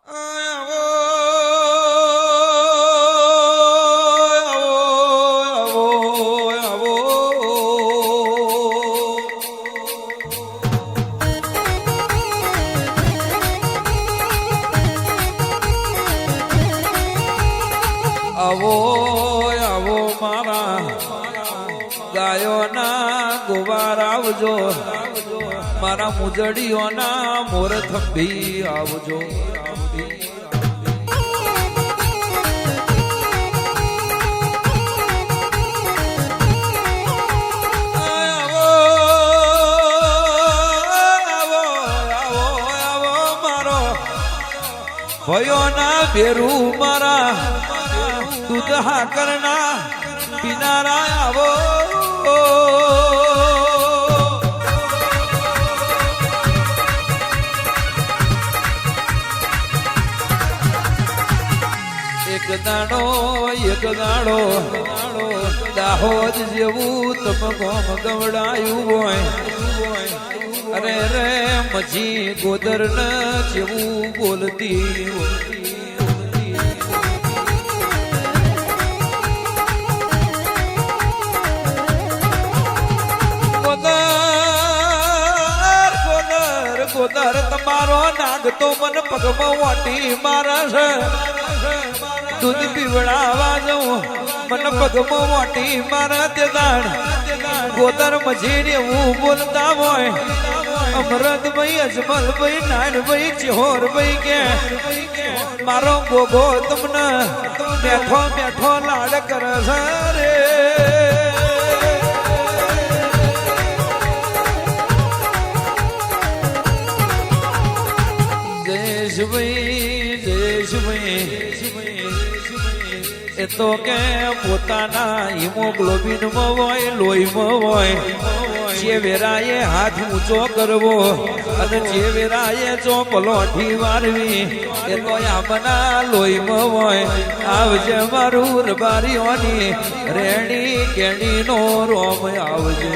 આવો આવો મારા ગાયોના ગોવાર આવજો, મારા મુજડીઓના મોર થંભી આવજો. ભયોના ભેરું મારા દૂધ હાકરના પીનારા આવો. એક દાડો દાહોદ જેવું તમે ગોમ ગવડાયું હોય, અરે રે મજી ગોદર ન જેવું બોલતી ગોદર તમારો નાગ તો મને પગમાં વાટી મારે છે. દૂધ પીવડાવા જવું મને પગમાં વાટી મારે તે દાડ ગોદર મજીને એવું બોલતા હોય. અમરતભાઈ, અજમલભાઈ, નાનભાઈ, ચિહોરભાઈ કે મારો ગોગો તમને બેઠો બેઠો લાડ કરે છે રે. એ તો કે પોતાના હિમોગ્લોબિનમાં હોય, લોહીમાં હોય. જે વેરાએ હાથ ઊંચો કરવો અને જે વેરાએ ચોપલોઠી વારવી એ તો આમના લોહીમાં હોય. આવજે મારું રબારીઓની રેણી કેણીનો રોમ આવજે.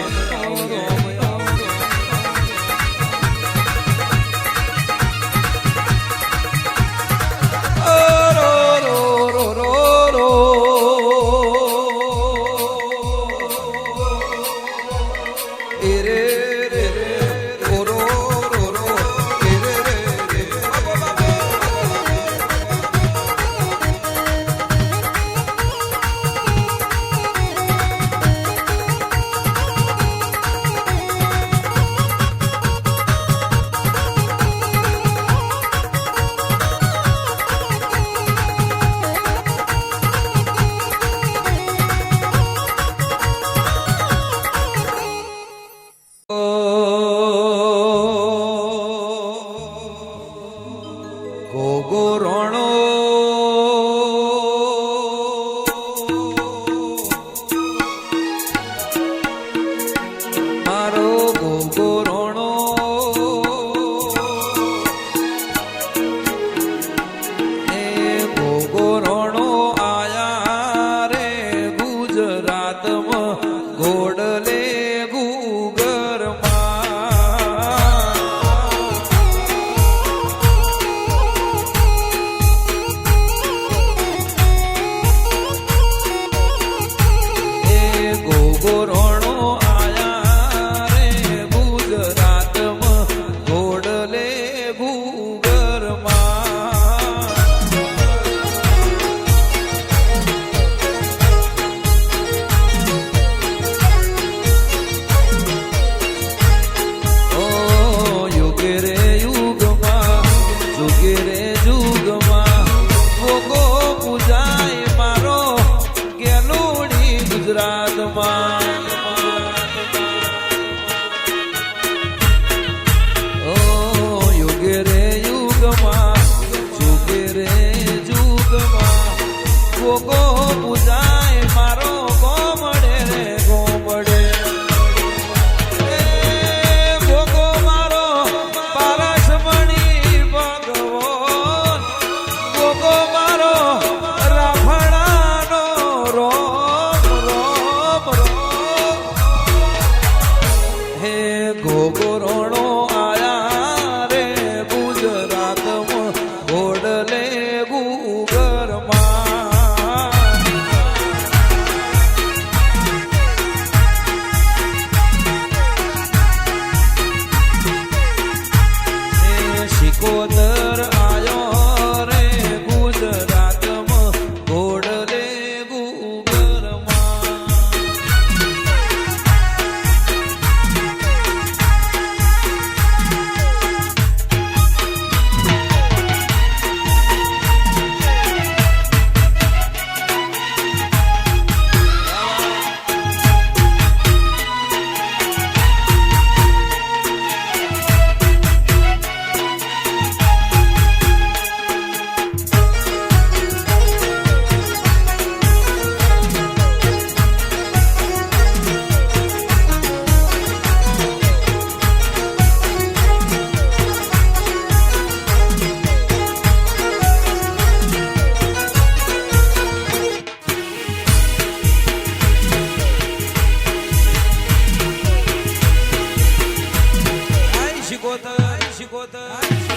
શિકોતર